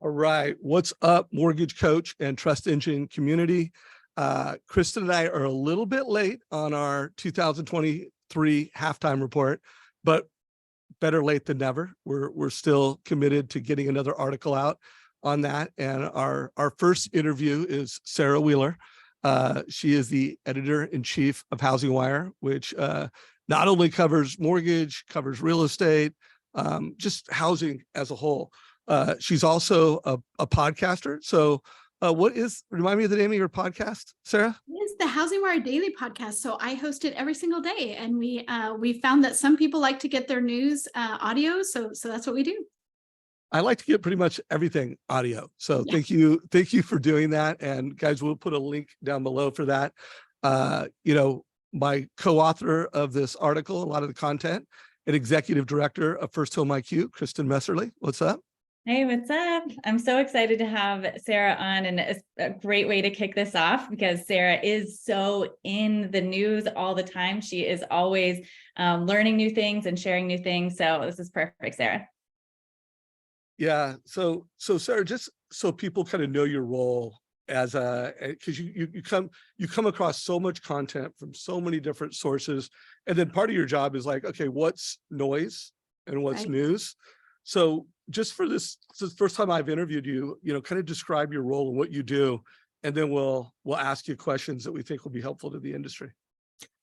All right. What's up, Mortgage Coach and Trust Engine community? Kristen and I are a little bit late on our 2023 halftime report, but better late than never. We're still committed to getting another article out on that. And our first interview is Sarah Wheeler. She is the editor-in-chief of HousingWire, which not only covers mortgage, covers real estate, just housing as a whole. She's also a podcaster. So remind me of the name of your podcast, Sarah? It's the HousingWire Daily Podcast. So I host it every single day. And we found that some people like to get their news audio. So that's what we do. I like to get pretty much everything audio. So Yeah. Thank you for doing that. And guys, we'll put a link down below for that. My co-author of this article, a lot of the content, and executive director of First Home IQ, Kristen Messerly. What's up? Hey, what's up? I'm so excited to have Sarah on, and it's a great way to kick this off because Sarah is so in the news all the time. She is always learning new things and sharing new things. So this is perfect, Sarah. Yeah. So Sarah, just so people kind of know your role as because you come across so much content from so many different sources, and then part of your job is like, okay, what's noise and what's Right. news? So just for this is the first time I've interviewed you, kind of describe your role and what you do, and then we'll ask you questions that we think will be helpful to the industry.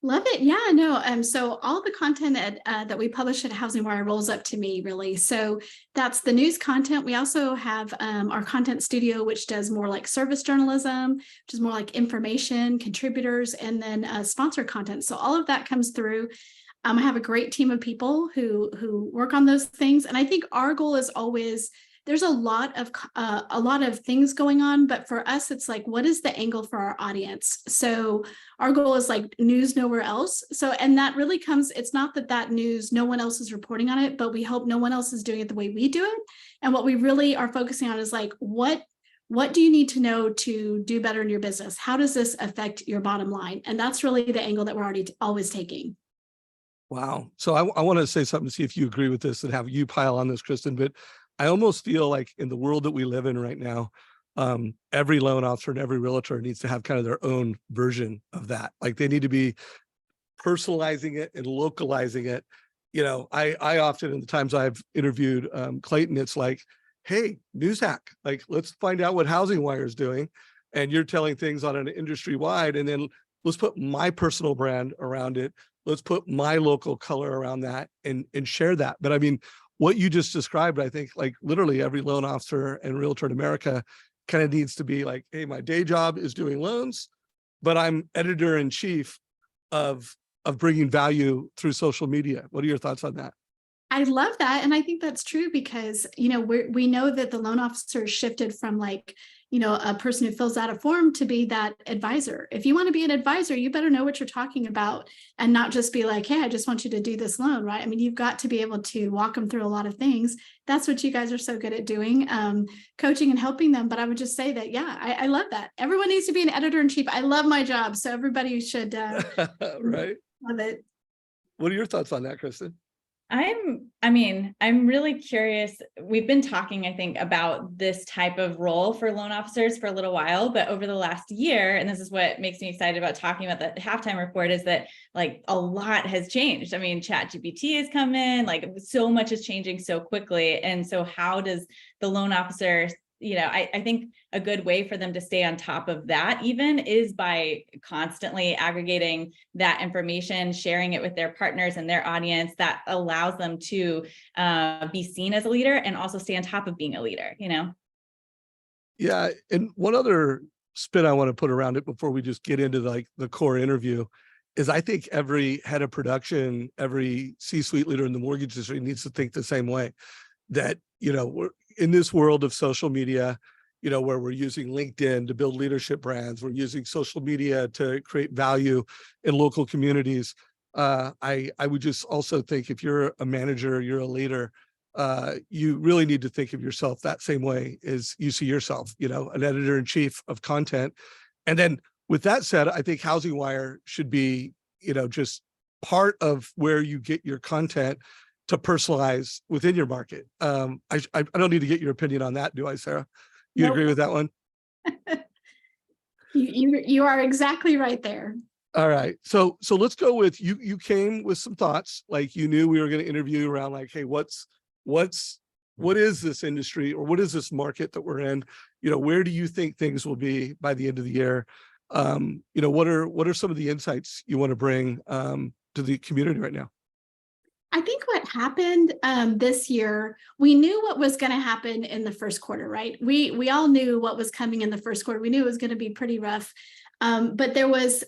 Love it. Yeah, no. So all the content that we publish at HousingWire rolls up to me, really. So that's the news content. We also have our content studio, which does more like service journalism, which is more like information, contributors, and then sponsor content. So all of that comes through. I have a great team of people who work on those things. And I think our goal is always, there's a lot of things going on, but for us, it's like, what is the angle for our audience? So our goal is like news nowhere else. So, and that really comes, it's not that news, no one else is reporting on it, but we hope no one else is doing it the way we do it. And what we really are focusing on is like, what do you need to know to do better in your business? How does this affect your bottom line? And that's really the angle that we're always taking. Wow. So I want to say something to see if you agree with this and have you pile on this, Kristen, but I almost feel like in the world that we live in right now, every loan officer and every realtor needs to have kind of their own version of that. Like they need to be personalizing it and localizing it. I often, in the times I've interviewed Clayton, it's like, hey, news hack, like let's find out what HousingWire is doing. And you're telling things on an industry wide, and then let's put my personal brand around it. Let's put my local color around that and share that. But I mean, what you just described, I think like literally every loan officer and realtor in America kind of needs to be like, hey, my day job is doing loans, but I'm editor-in-chief of bringing value through social media. What are your thoughts on that? I love that. And I think that's true because, we know that the loan officer shifted from like, a person who fills out a form to be that advisor. If you want to be an advisor, you better know what you're talking about and not just be like, hey, I just want you to do this loan, right? I mean, you've got to be able to walk them through a lot of things. That's what you guys are so good at doing, coaching and helping them. But I would just say that, yeah, I love that. Everyone needs to be an editor-in-chief. I love my job. So everybody should right. Love it. What are your thoughts on that, Kristen? I'm really curious. We've been talking, I think, about this type of role for loan officers for a little while, but over the last year, and this is what makes me excited about talking about the halftime report, is that like a lot has changed. I mean, ChatGPT has come in, like so much is changing so quickly. And so how does the loan officer, I think a good way for them to stay on top of that even is by constantly aggregating that information, sharing it with their partners and their audience. That allows them to be seen as a leader and also stay on top of being a leader, Yeah. And one other spin I want to put around it before we just get into like the core interview is I think every head of production, every C-suite leader in the mortgage industry needs to think the same way, that, we're in this world of social media, where we're using LinkedIn to build leadership brands, we're using social media to create value in local communities. I would just also think if you're a manager, you're a leader, you really need to think of yourself that same way as you see yourself, an editor-in-chief of content. And then with that said, I think HousingWire should be, just part of where you get your content. to personalize within your market. I don't need to get your opinion on that, do I, Sarah? You Nope. agree with that one? You are exactly right there. All right. So let's go with you. You came with some thoughts, like you knew we were going to interview around like, hey, what is this industry, or what is this market that we're in? Where do you think things will be by the end of the year? What are some of the insights you want to bring to the community right now? I think what happened this year, we knew what was going to happen in the first quarter, right? We all knew what was coming in the first quarter. We knew it was going to be pretty rough, but there was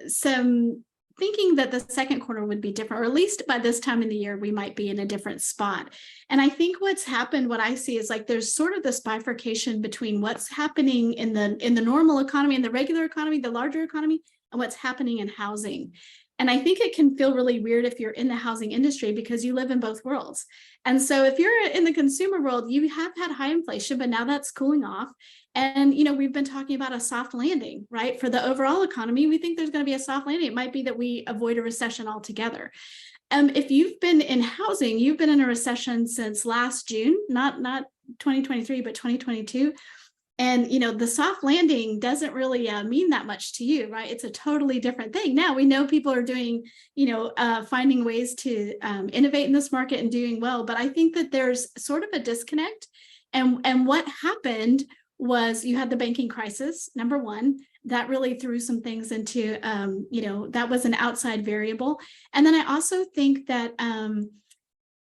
some thinking that the second quarter would be different, or at least by this time in the year, we might be in a different spot. And I think what's happened, what I see is like there's sort of this bifurcation between what's happening in the normal economy, in the regular economy, the larger economy, and what's happening in housing. And I think it can feel really weird if you're in the housing industry because you live in both worlds. And so if you're in the consumer world, you have had high inflation, but now that's cooling off. And, we've been talking about a soft landing, right? For the overall economy, we think there's going to be a soft landing. It might be that we avoid a recession altogether. If you've been in housing, you've been in a recession since last June, not 2023, but 2022. And, the soft landing doesn't really mean that much to you, right? It's a totally different thing. Now we know people are doing, finding ways to innovate in this market and doing well. But I think that there's sort of a disconnect. And what happened was you had the banking crisis, number one, that really threw some things into, that was an outside variable. And then I also think that,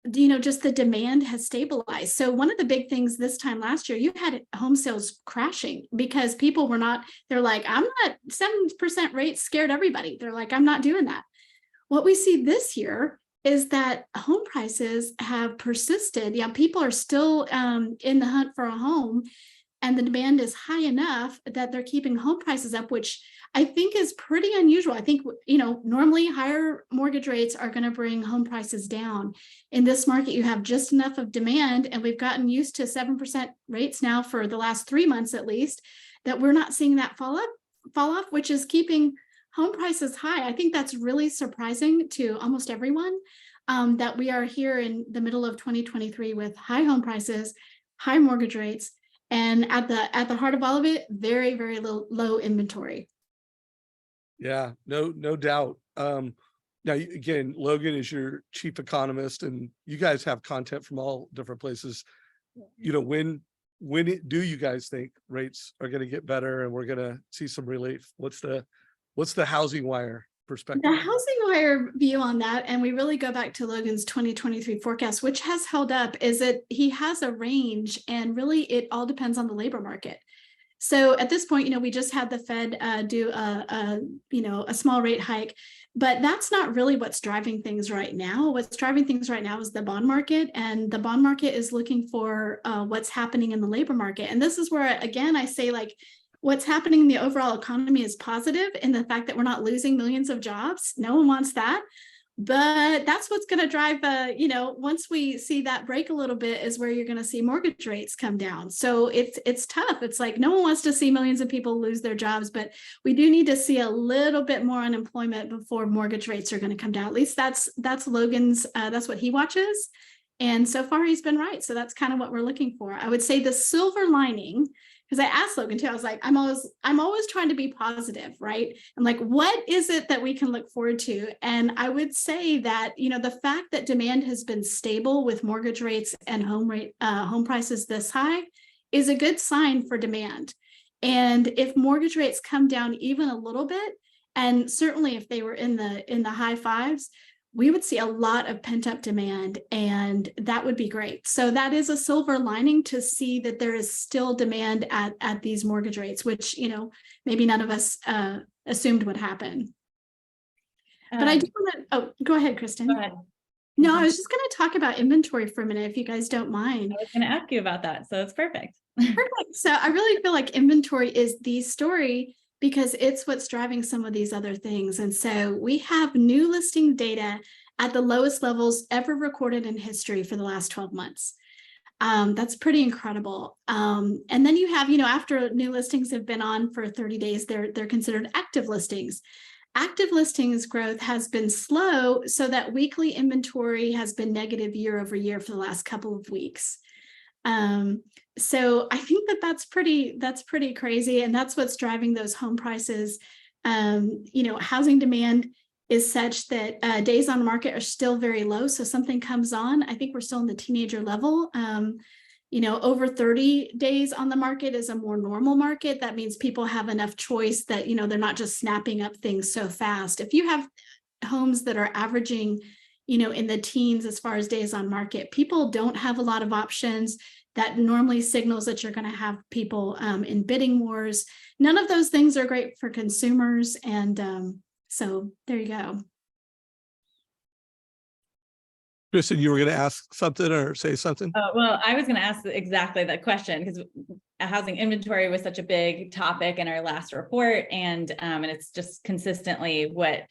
just the demand has stabilized. So one of the big things this time last year, you had home sales crashing because people were not, they're like, I'm not 7% rate scared everybody. They're like, I'm not doing that. What we see this year is that home prices have persisted. Yeah, people are still in the hunt for a home, and the demand is high enough that they're keeping home prices up, which I think is pretty unusual. I think, normally higher mortgage rates are going to bring home prices down. In this market, you have just enough of demand, and we've gotten used to 7% rates now for the last 3 months at least, that we're not seeing that fall off, which is keeping home prices high. I think that's really surprising to almost everyone, that we are here in the middle of 2023 with high home prices, high mortgage rates, and at the heart of all of it, very, very low inventory. Yeah, no doubt. Now, again, Logan is your chief economist, and you guys have content from all different places. When do you guys think rates are going to get better and we're going to see some relief? What's the HousingWire perspective? The HousingWire view on that, and we really go back to Logan's 2023 forecast, which has held up, is that he has a range, and really it all depends on the labor market. So at this point, we just had the Fed do a small rate hike, but that's not really what's driving things right now. What's driving things right now is the bond market, and the bond market is looking for what's happening in the labor market. And this is where, again, I say like, what's happening in the overall economy is positive in the fact that we're not losing millions of jobs. No one wants that. But that's what's going to drive, once we see that break a little bit is where you're going to see mortgage rates come down. So it's tough. It's like no one wants to see millions of people lose their jobs, but we do need to see a little bit more unemployment before mortgage rates are going to come down. At least that's Logan's, that's what he watches. And so far he's been right. So that's kind of what we're looking for. I would say the silver lining, because I asked Logan too, I was like, I'm always trying to be positive, right? I'm like, what is it that we can look forward to? And I would say that, the fact that demand has been stable with mortgage rates and home prices this high is a good sign for demand. And if mortgage rates come down even a little bit, and certainly if they were in the high fives, we would see a lot of pent-up demand, and that would be great. So that is a silver lining, to see that there is still demand at these mortgage rates, which, maybe none of us assumed would happen. But I do want to, go ahead, Kristen. Go ahead. No, I was just going to talk about inventory for a minute, if you guys don't mind. I was going to ask you about that, so it's perfect. Perfect. So I really feel like inventory is the story, because it's what's driving some of these other things. And so we have new listing data at the lowest levels ever recorded in history for the last 12 months. That's pretty incredible. And then you have, after new listings have been on for 30 days, they're considered active listings. active listings growth has been slow, so that weekly inventory has been negative year over year for the last couple of weeks. So I think that that's pretty crazy, and that's what's driving those home prices. Housing demand is such that days on market are still very low. So something comes on, I think we're still in the teenager level. Over 30 days on the market is a more normal market. That means people have enough choice that, they're not just snapping up things so fast. If you have homes that are averaging, in the teens as far as days on market, people don't have a lot of options. That normally signals that you're going to have people in bidding wars. None of those things are great for consumers. And so there you go. Kristen, you were going to ask something or say something? Well, I was going to ask exactly that question, because housing inventory was such a big topic in our last report, and it's just consistently what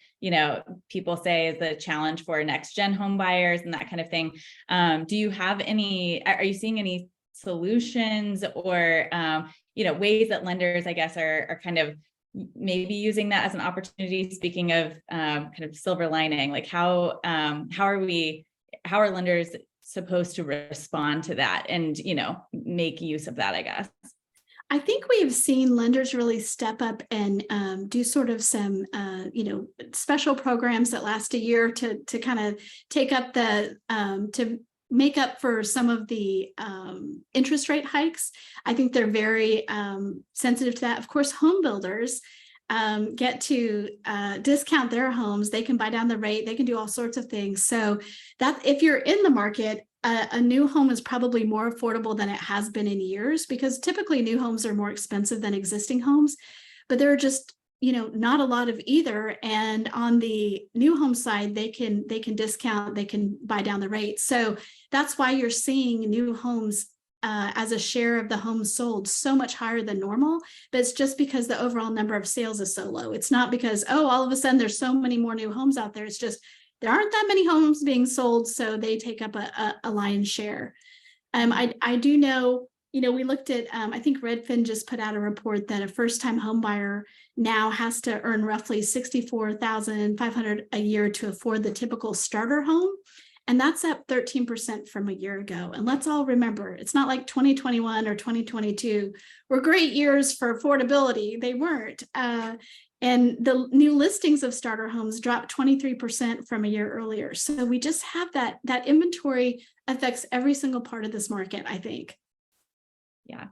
people say is the challenge for next gen home buyers and that kind of thing. Do you have any? Are you seeing any solutions or ways that lenders, I guess, are kind of maybe using that as an opportunity? Speaking of kind of silver lining, like how are lenders supposed to respond to that and, make use of that, I guess? I think we've seen lenders really step up and do sort of some, special programs that last a year to kind of take up to make up for some of the interest rate hikes. I think they're very sensitive to that. Of course, home builders get to discount their homes. They can buy down the rate. They can do all sorts of things. So that if you're in the market, a new home is probably more affordable than it has been in years, because typically new homes are more expensive than existing homes, but there are just, not a lot of either. And on the new home side, they can discount, they can buy down the rate. So that's why you're seeing new homes as a share of the homes sold so much higher than normal, but it's just because the overall number of sales is so low. It's not because, all of a sudden there's so many more new homes out there. It's just, there aren't that many homes being sold, so they take up a lion's share. I do know, we looked at, I think Redfin just put out a report that a first-time home buyer now has to earn roughly $64,500 a year to afford the typical starter home. And that's up 13% from a year ago. And let's all remember, it's not like 2021 or 2022 were great years for affordability. They weren't. And the new listings of starter homes dropped 23% from a year earlier. So we just have that inventory affects every single part of this market, I think. Yeah.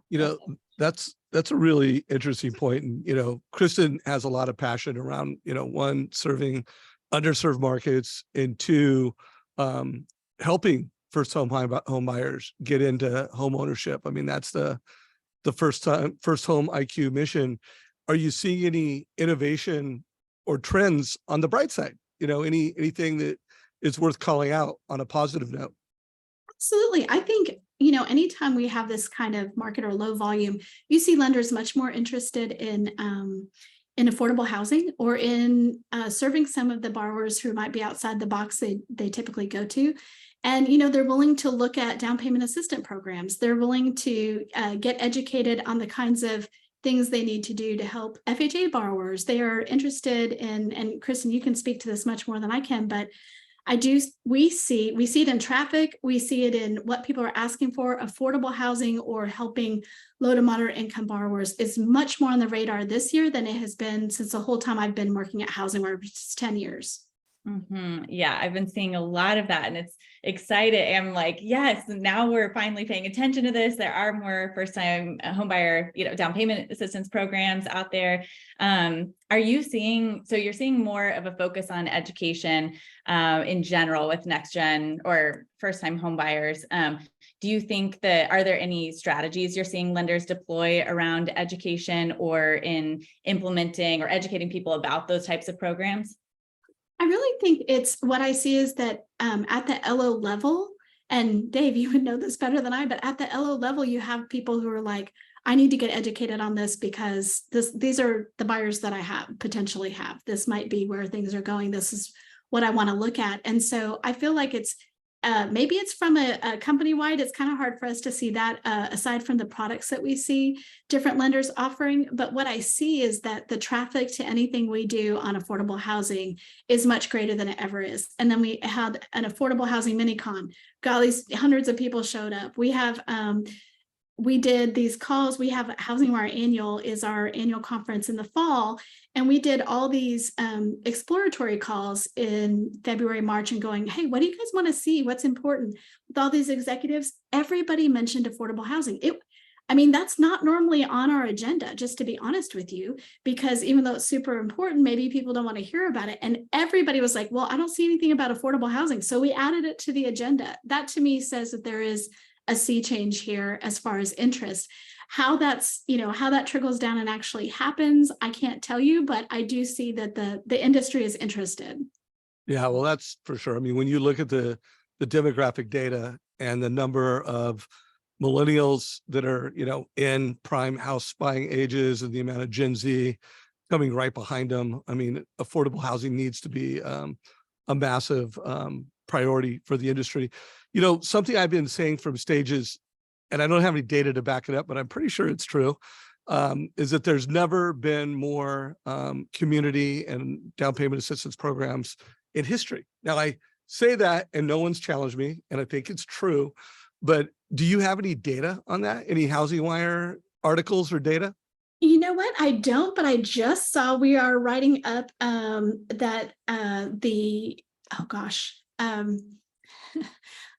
That's a really interesting point. And, Kristen has a lot of passion around, one, serving underserved markets, and two, helping first home buyers get into home ownership. I mean, that's the first home IQ mission. Are you seeing any innovation or trends on the bright side? Anything that is worth calling out on a positive note? Absolutely. I think, anytime we have this kind of market or low volume, you see lenders much more interested in affordable housing or in serving some of the borrowers who might be outside the box they typically go to. And, they're willing to look at down payment assistance programs. They're willing to get educated on the kinds of things they need to do to help FHA borrowers. They are interested in, and Kristen, you can speak to this much more than I can, but we see it in traffic. We see it in what people are asking for. Affordable housing or helping low to moderate income borrowers is much more on the radar this year than it has been since the whole time I've been working at HousingWire, which is 10 years. Mm-hmm. Yeah, I've been seeing a lot of that, and it's exciting. I'm like, yes, now we're finally paying attention to this. There are more first-time homebuyer, down payment assistance programs out there. Are you seeing? So you're seeing more of a focus on education in general with next gen or first-time homebuyers. Do you think are there any strategies you're seeing lenders deploy around education or in implementing or educating people about those types of programs? I really think it's what I see is that at the LO level, and Dave, you would know this better than I, but at the LO level, you have people who are like, I need to get educated on this because these are the buyers that I potentially have. This might be where things are going. This is what I want to look at. And so I feel like it's maybe it's from a company-wide. It's kind of hard for us to see that aside from the products that we see different lenders offering. But what I see is that the traffic to anything we do on affordable housing is much greater than it ever is. And then we had an affordable housing mini-con. Got all these hundreds of people showed up. We did these calls. We have HousingWire Annual is our annual conference in the fall. And we did all these exploratory calls in February, March, and going, hey, what do you guys want to see? What's important? With all these executives, everybody mentioned affordable housing. That's not normally on our agenda, just to be honest with you, because even though it's super important, maybe people don't want to hear about it. And everybody was like, well, I don't see anything about affordable housing. So we added it to the agenda. That to me says that there is a sea change here as far as interest. How that trickles down and actually happens, I can't tell you, but I do see that the industry is interested. Yeah, well, that's for sure. I mean, when you look at the demographic data and the number of millennials that are, in prime house buying ages and the amount of Gen Z coming right behind them, I mean, affordable housing needs to be a massive priority for the industry. Something I've been saying from stages, and I don't have any data to back it up, but I'm pretty sure it's true, is that there's never been more community and down payment assistance programs in history. Now, I say that and no one's challenged me, and I think it's true, but do you have any data on that? Any HousingWire articles or data? You know what? I don't, but I just saw we are writing up that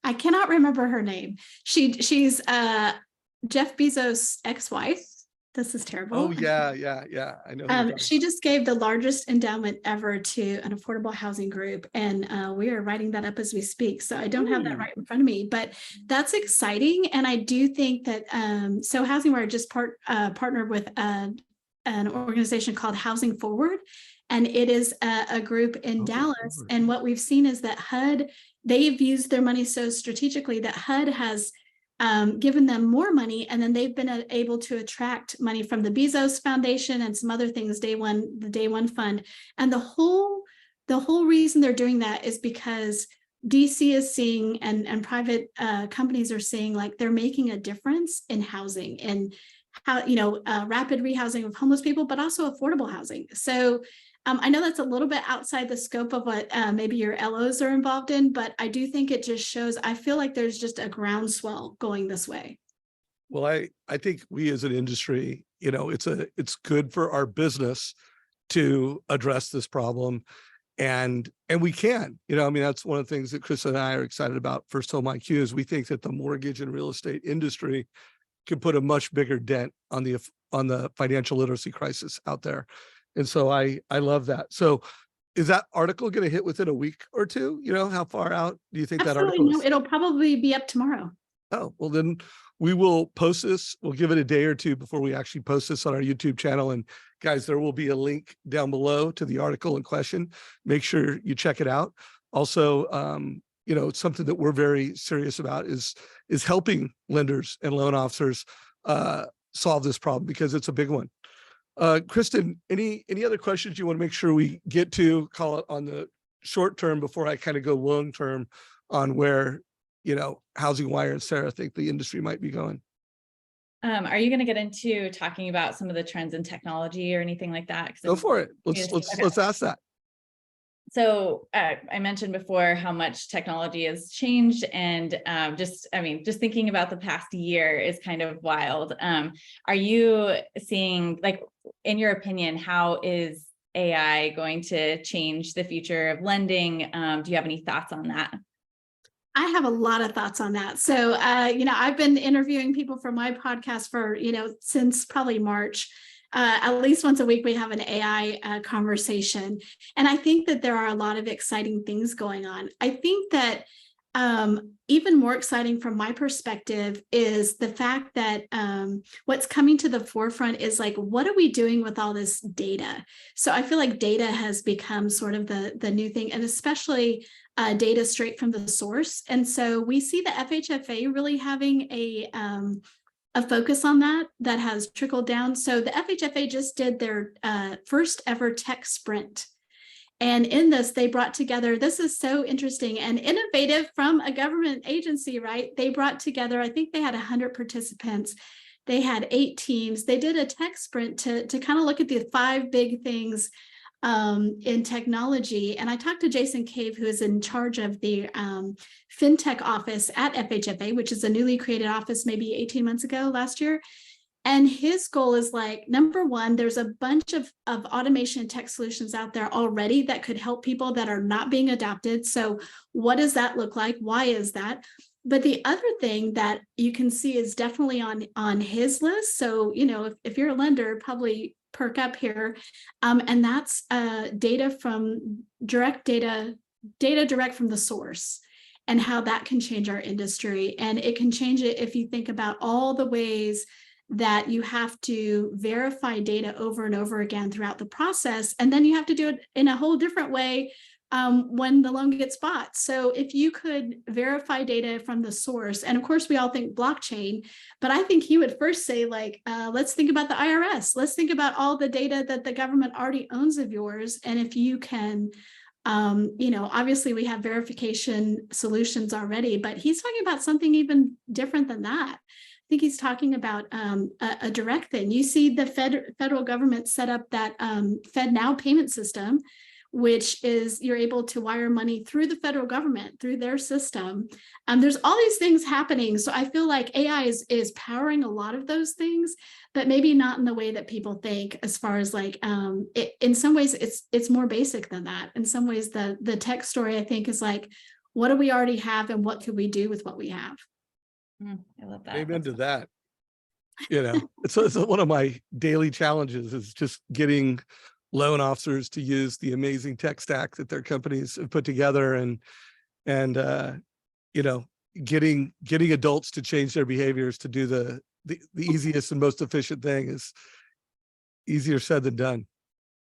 I cannot remember her name. She's Jeff Bezos' ex-wife. This is terrible. Oh yeah. I know. She just gave the largest endowment ever to an affordable housing group, and we are writing that up as we speak. So I don't have that right in front of me, but that's exciting. And I do think that so HousingWire just partnered with an organization called Housing Forward, and it is a group in Dallas. And what we've seen is that HUD, they've used their money so strategically that HUD has given them more money, and then they've been able to attract money from the Bezos Foundation and some other things, the Day One Fund. And the whole reason they're doing that is because DC is seeing and private companies are seeing like they're making a difference in housing and how, rapid rehousing of homeless people, but also affordable housing. So I know that's a little bit outside the scope of what maybe your LOs are involved in, but I do think it just shows, I feel like there's just a groundswell going this way. Well, I think we as an industry, it's good for our business to address this problem. And we can, that's one of the things that Chris and I are excited about First Home IQ is we think that the mortgage and real estate industry can put a much bigger dent on the financial literacy crisis out there. And so I love that. So is that article going to hit within a week or two? How far out do you think that article is? No, it'll probably be up tomorrow. Oh, well, then we will post this. We'll give it a day or two before we actually post this on our YouTube channel. And guys, there will be a link down below to the article in question. Make sure you check it out. Also, it's something that we're very serious about is helping lenders and loan officers solve this problem because it's a big one. Kristen, any other questions you want to make sure we get to, call it on the short term before I kind of go long term on where, HousingWire and Sarah think the industry might be going? Are you going to get into talking about some of the trends in technology or anything like that? Go for it. Let's ask that. So I mentioned before how much technology has changed, and just thinking about the past year is kind of wild. Are you seeing, like, in your opinion, how is AI going to change the future of lending? Do you have any thoughts on that? I have a lot of thoughts on that. So, I've been interviewing people for my podcast for, since probably March. At least once a week, we have an AI conversation. And I think that there are a lot of exciting things going on. I think that even more exciting from my perspective is the fact that what's coming to the forefront is like, what are we doing with all this data? So I feel like data has become sort of the new thing, and especially data straight from the source. And so we see the FHFA really having a focus on that has trickled down. So the FHFA just did their first ever tech sprint. And in this, they brought together, this is so interesting and innovative from a government agency, right? They brought together, I think they had 100 participants. They had 8 teams. They did a tech sprint to kind of look at the 5 big things in technology. And I talked to Jason Cave, who is in charge of the FinTech office at FHFA, which is a newly created office maybe 18 months ago, last year. And his goal is like, number one, there's a bunch of automation and tech solutions out there already that could help people that are not being adopted. So what does that look like? Why is that? But the other thing that you can see is definitely on his list. So, you know, if you're a lender, probably perk up here. And that's data from direct from the source, and how that can change our industry. And it can change it if you think about all the ways that you have to verify data over and over again throughout the process. And then you have to do it in a whole different way when the loan gets bought. So if you could verify data from the source, and of course we all think blockchain, but I think he would first say like, let's think about the IRS. Let's think about all the data that the government already owns of yours. And if you can, you know, obviously we have verification solutions already, but he's talking about something even different than that. I think he's talking about a direct thing. You see the federal government set up that FedNow payment system, which is you're able to wire money through the federal government, through their system. There's all these things happening. So I feel like AI is powering a lot of those things, but maybe not in the way that people think, as far as like, in some ways it's more basic than that. In some ways, the tech story, I think, is like, what do we already have and what could we do with what we have? I love that. Amen to that. You know, it's one of my daily challenges is just getting loan officers to use the amazing tech stack that their companies have put together, and you know, getting adults to change their behaviors to do the easiest and most efficient thing is easier said than done.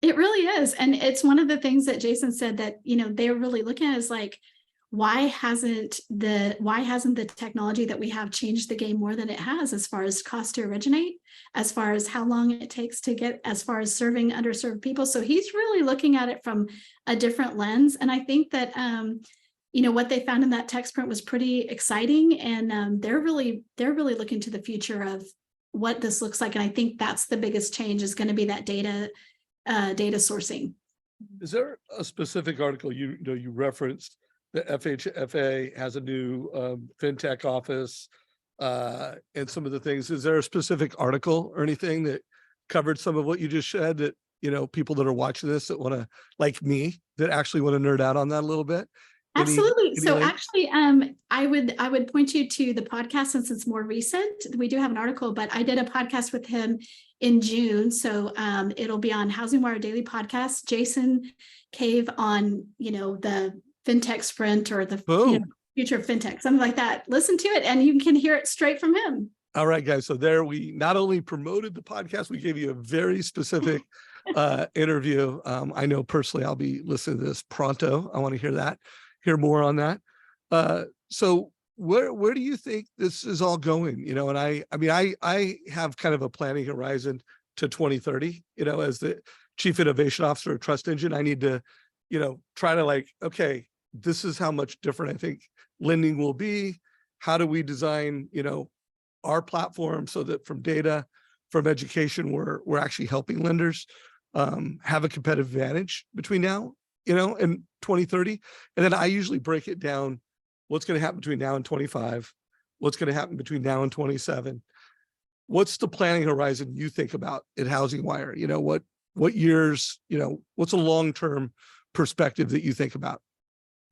It really is. And it's one of the things that Jason said that, you know, they're really looking at is like, why hasn't the technology that we have changed the game more than it has, as far as cost to originate, as far as how long it takes to get, as far as serving underserved people. So he's really looking at it from a different lens. And I think that, you know, what they found in that tech sprint was pretty exciting. And they're really looking to the future of what this looks like. And I think that's the biggest change, is going to be that data sourcing. Is there a specific article you referenced? The FHFA has a new fintech office and some of the things. Is there a specific article or anything that covered some of what you just said that, you know, people that are watching this that want to, like me, that actually want to nerd out on that a little bit? Absolutely. So actually, I would point you to the podcast, since it's more recent. We do have an article, but I did a podcast with him in June. So it'll be on HousingWire Daily Podcast. Jason Cave on, you know, the FinTech sprint, or the future of FinTech, something like that. Listen to it and you can hear it straight from him. All right, guys. So there, we not only promoted the podcast, we gave you a very specific interview. I know personally I'll be listening to this pronto. I want to hear more on that. So where do you think this is all going? You know, and I mean, I have kind of a planning horizon to 2030, you know, as the Chief Innovation Officer of Trust Engine. I need to, you know, try to like, okay, this is how much different I think lending will be. How do we design, you know, our platform so that from data, from education, we're actually helping lenders have a competitive advantage between now, you know, and 2030. And then I usually break it down. What's going to happen between now and 25? What's going to happen between now and 27? What's the planning horizon you think about at HousingWire? You know, what years, you know, what's a long-term perspective that you think about?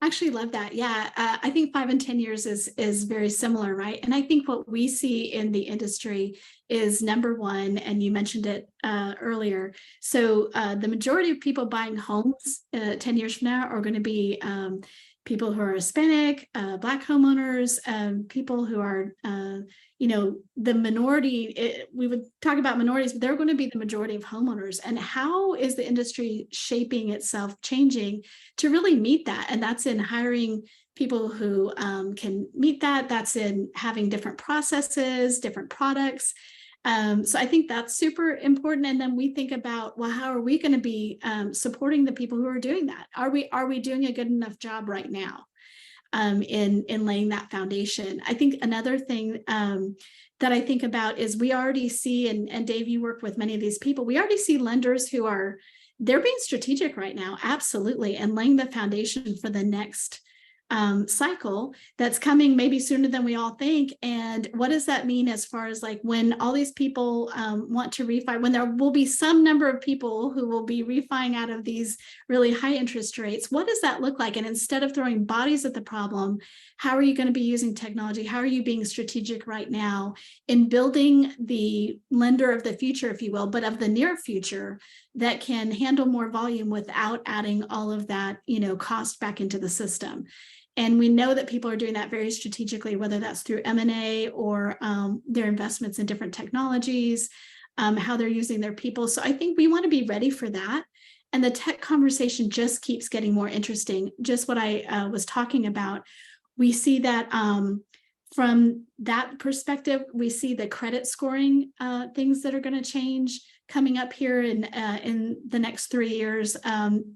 Actually love that. Yeah. I think 5 and 10 years is very similar, right? And I think what we see in the industry is, number one, and you mentioned it earlier. So the majority of people buying homes 10 years from now are going to be people who are Hispanic, Black homeowners, people who are, you know, the minority. We would talk about minorities, but they're going to be the majority of homeowners. And how is the industry shaping itself, changing to really meet that? And that's in hiring people who can meet that. That's in having different processes, different products. So I think that's super important. And then we think about, well, how are we going to be supporting the people who are doing that? Are we doing a good enough job right now in laying that foundation? I think another thing that I think about is we already see, and Dave, you work with many of these people, we already see lenders who they're being strategic right now, absolutely, and laying the foundation for the next cycle that's coming maybe sooner than we all think. And what does that mean as far as like when all these people want to refi, when there will be some number of people who will be refining out of these really high interest rates, what does that look like? And instead of throwing bodies at the problem, how are you going to be using technology? How are you being strategic right now in building the lender of the future, if you will, but of the near future that can handle more volume without adding all of that, cost back into the system? And we know that people are doing that very strategically, whether that's through M&A or their investments in different technologies, how they're using their people. So I think we want to be ready for that. And the tech conversation just keeps getting more interesting. Just what I was talking about, we see that from that perspective, we see the credit scoring things that are going to change coming up here in the next 3 years.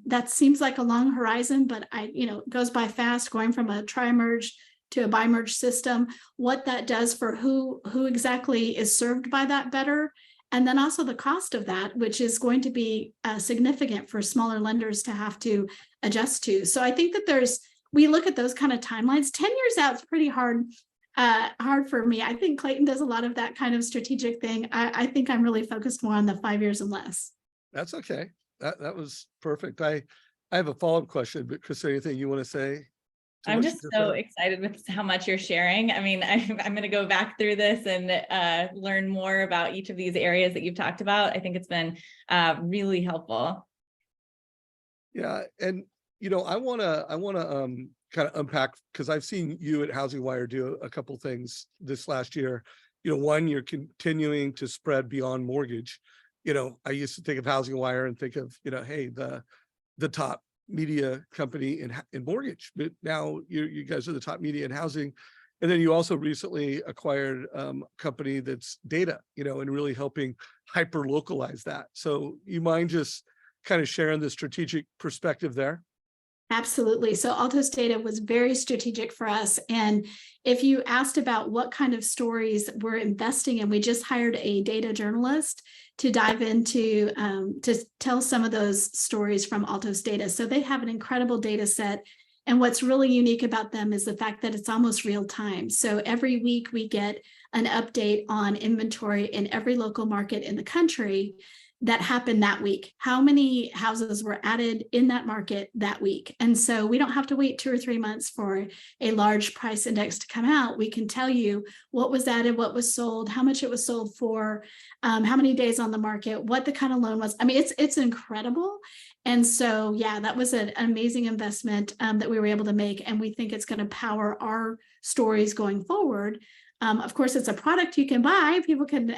That seems like a long horizon, but it goes by fast, going from a tri-merge to a bi-merge system, what that does for who exactly is served by that better. And then also the cost of that, which is going to be significant for smaller lenders to have to adjust to. So I think that we look at those kind of timelines. 10 years out is pretty hard for me. I think Clayton does a lot of that kind of strategic thing. I think I'm really focused more on the 5 years and less. That's okay. That was perfect. I have a follow-up question, but Chris, anything you want to say? I'm just so excited with how much you're sharing. I mean, I'm going to go back through this and learn more about each of these areas that you've talked about. I think it's been really helpful. Yeah, and I want to kind of unpack, because I've seen you at HousingWire do a couple things this last year. One, you're continuing to spread beyond mortgage. I used to think of HousingWire and think of, hey, the top media company in mortgage, but now you guys are the top media in housing. And then you also recently acquired a company that's data, and really helping hyper localize that. So you mind just kind of sharing the strategic perspective there? Absolutely. So Altos Data was very strategic for us. And if you asked about what kind of stories we're investing in, we just hired a data journalist to dive into, to tell some of those stories from Altos Data. So they have an incredible data set. And what's really unique about them is the fact that it's almost real time. So every week we get an update on inventory in every local market in the country that happened that week. How many houses were added in that market that week? And so we don't have to wait 2 or 3 months for a large price index to come out. We can tell you what was added, what was sold, how much it was sold for, how many days on the market, what the kind of loan was. I mean, it's incredible. And so, yeah, that was an amazing investment that we were able to make. And we think it's going to power our stories going forward. Of course, it's a product you can buy. People can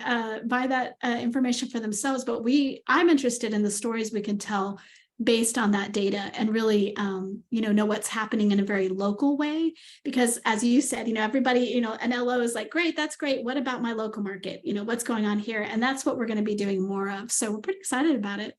buy that information for themselves, but I'm interested in the stories we can tell based on that data and really, know what's happening in a very local way. Because as you said, everybody, an LO is like, great, that's great. What about my local market? What's going on here? And that's what we're going to be doing more of. So we're pretty excited about it.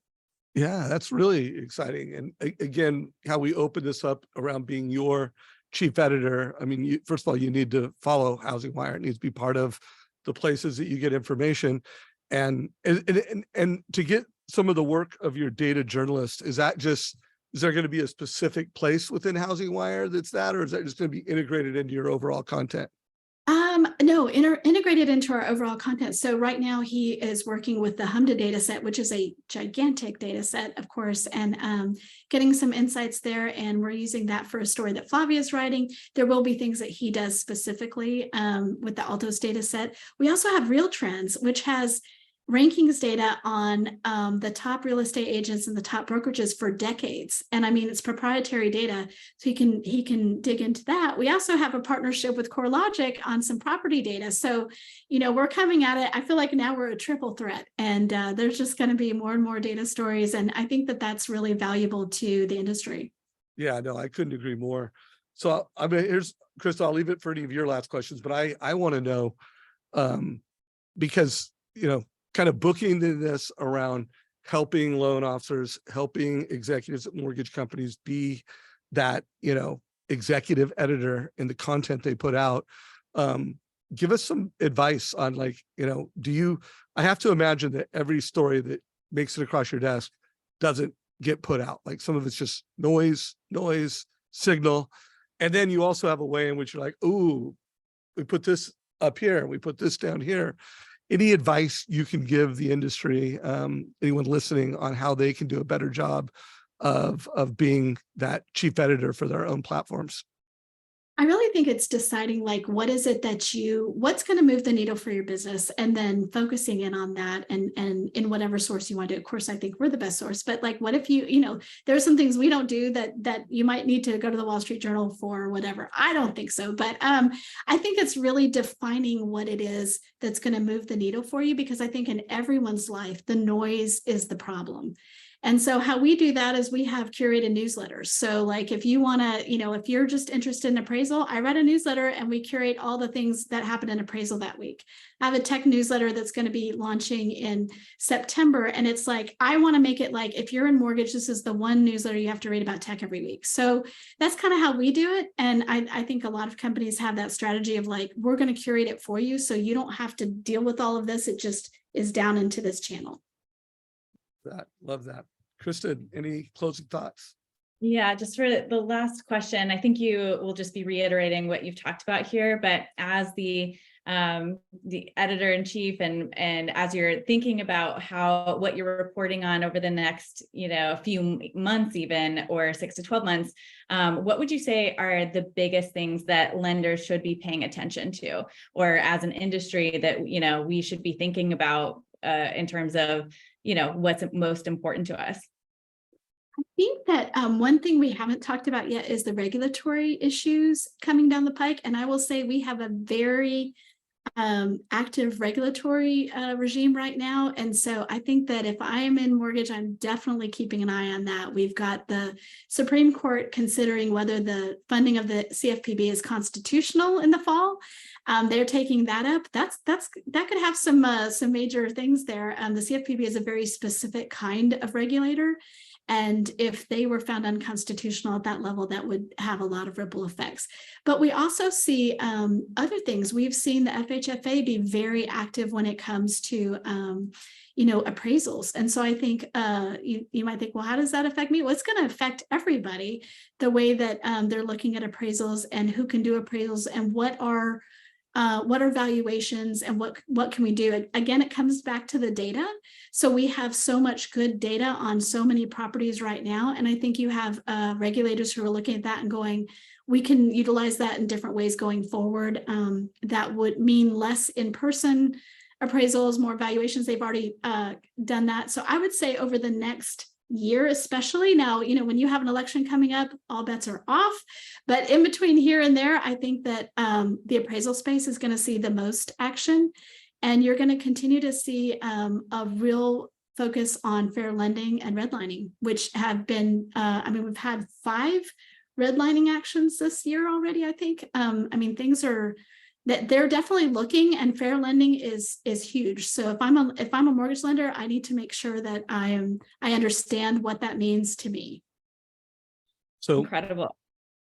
Yeah, that's really exciting. And again, how we open this up around being your chief editor. I mean, first of all, you need to follow HousingWire. It needs to be part of the places that you get information. And to get some of the work of your data journalist, is there going to be a specific place within HousingWire that's that, or is that just going to be integrated into your overall content? No, integrated into our overall content. So right now he is working with the HMDA data set, which is a gigantic data set, of course, and getting some insights there. And we're using that for a story that Flavia is writing. There will be things that he does specifically with the Altos data set. We also have Real Trends, which has rankings data on the top real estate agents and the top brokerages for decades. And I mean, it's proprietary data, so he can dig into that. We also have a partnership with CoreLogic on some property data. So, we're coming at it. I feel like now we're a triple threat, and there's just going to be more and more data stories. And I think that that's really valuable to the industry. Yeah, no, I couldn't agree more. So I mean, here's Krista, I'll leave it for any of your last questions, but I want to know, because kind of booking this around helping loan officers, helping executives at mortgage companies be that, executive editor in the content they put out. Give us some advice on I have to imagine that every story that makes it across your desk doesn't get put out. Like some of it's just noise, signal. And then you also have a way in which you're like, ooh, we put this up here, we put this down here. Any advice you can give the industry, anyone listening, on how they can do a better job of being that chief editor for their own platforms? I really think it's deciding what is it what's going to move the needle for your business, and then focusing in on that and in whatever source you want to do. Of course, I think we're the best source, but what if there are some things we don't do that you might need to go to the Wall Street Journal for, or whatever. I don't think so, but I think it's really defining what it is that's going to move the needle for you, because I think in everyone's life, the noise is the problem. And so how we do that is we have curated newsletters. So if you want to, if you're just interested in appraisal, I read a newsletter and we curate all the things that happen in appraisal that week. I have a tech newsletter that's going to be launching in September. And it's I want to make it if you're in mortgage, this is the one newsletter you have to read about tech every week. So that's kind of how we do it. And I think a lot of companies have that strategy of we're going to curate it for you, so you don't have to deal with all of this. It just is down into this channel. Love that. Kristen, any closing thoughts? Yeah, just for the last question, I think you will just be reiterating what you've talked about here, but as the editor-in-chief and as you're thinking about what you're reporting on over the next, few months, even, or 6 to 12 months, what would you say are the biggest things that lenders should be paying attention to, or as an industry that, we should be thinking about in terms of, what's most important to us? I think that one thing we haven't talked about yet is the regulatory issues coming down the pike. And I will say we have a very active regulatory regime right now. And so I think that if I am in mortgage, I'm definitely keeping an eye on that. We've got the Supreme Court considering whether the funding of the CFPB is constitutional in the fall. They're taking that up. That could have some major things there. The CFPB is a very specific kind of regulator. And if they were found unconstitutional at that level, that would have a lot of ripple effects. But we also see other things. We've seen the FHFA be very active when it comes to, appraisals. And so I think you might think, well, how does that affect me? Well, it's going to affect everybody, the way that they're looking at appraisals and who can do appraisals and what are valuations and what can we do. Again, it comes back to the data. So we have so much good data on so many properties right now. And I think you have regulators who are looking at that and going, we can utilize that in different ways going forward. That would mean less in-person appraisals, more valuations. They've already done that. So I would say over the next year, especially now, when you have an election coming up, all bets are off. But in between here and there, I think that the appraisal space is going to see the most action. And you're going to continue to see a real focus on fair lending and redlining, which have been, we've had 5 redlining actions this year already, I think. Things are that they're definitely looking, and fair lending is huge. So if I'm a mortgage lender, I need to make sure that I understand what that means to me. So incredible.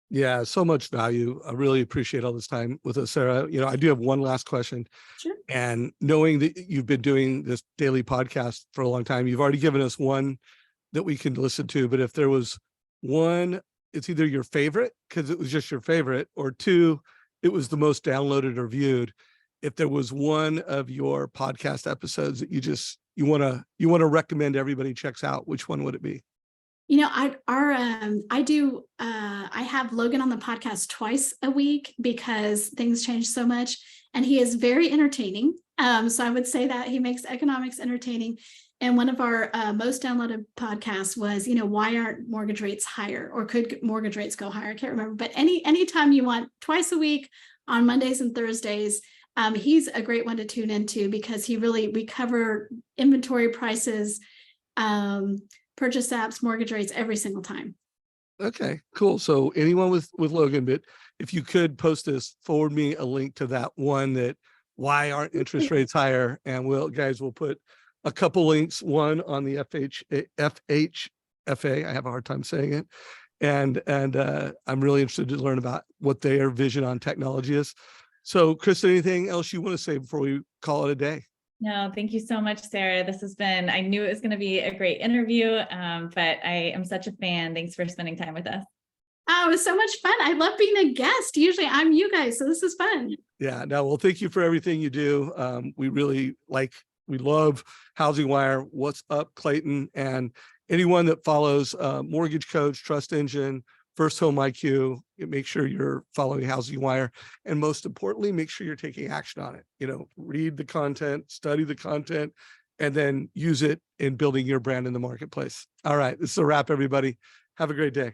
Yeah, so much value. I really appreciate all this time with us, Sarah. I do have one last question. Sure. And knowing that you've been doing this daily podcast for a long time, you've already given us one that we can listen to. But if there was one, it's either your favorite because it was just your favorite, or 2, it was the most downloaded or viewed. If there was one of your podcast episodes that you want to recommend everybody checks out, which one would it be? I have Logan on the podcast twice a week because things change so much, and he is very entertaining. So I would say that he makes economics entertaining. And one of our most downloaded podcasts was, why aren't mortgage rates higher, or could mortgage rates go higher? I can't remember, but anytime you want, twice a week on Mondays and Thursdays, he's a great one to tune into because we cover inventory prices, purchase apps, mortgage rates every single time. Okay, cool. So anyone with Logan, but if you could post this, forward me a link to that one that why aren't interest rates higher? And we'll put a couple links, one on the FHFA. I have a hard time saying it. And I'm really interested to learn about what their vision on technology is. So Kristen, anything else you want to say before we call it a day? No, thank you so much, Sarah. This has been, I knew it was going to be a great interview, but I am such a fan. Thanks for spending time with us. Oh, it was so much fun. I love being a guest. Usually I'm you guys, so this is fun. Yeah, no, well, thank you for everything you do. We love HousingWire. What's up, Clayton? And anyone that follows Mortgage Coach, Trust Engine, First Home IQ, make sure you're following HousingWire. And most importantly, make sure you're taking action on it. Read the content, study the content, and then use it in building your brand in the marketplace. All right, this is a wrap, everybody. Have a great day.